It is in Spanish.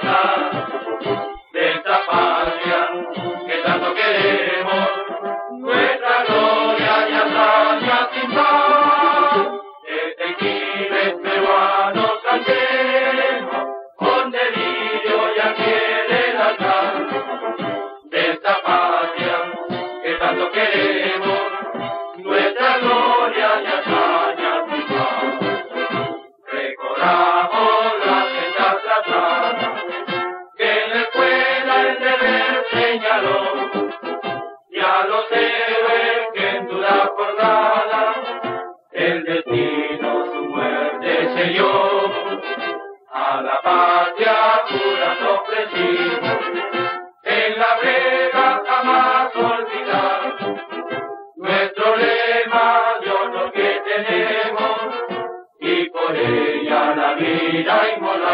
lealtad de esta patria que tanto queremos, nuestra gloria y hazaña sin par. Detectives peruanos cantemos con delirio y aquel lealtad de esta patria que tanto queremos, nuestra gloria y hazaña sin par. Recordamos las sendas trazadas que en la escuela el deber señaló, y a los héroes que en dura jornada el destino su muerte selló. A la patria jurando preciso, en la brega jamás olvidar nuestro lema de honor que tenemos, y por ella la vida inmolar.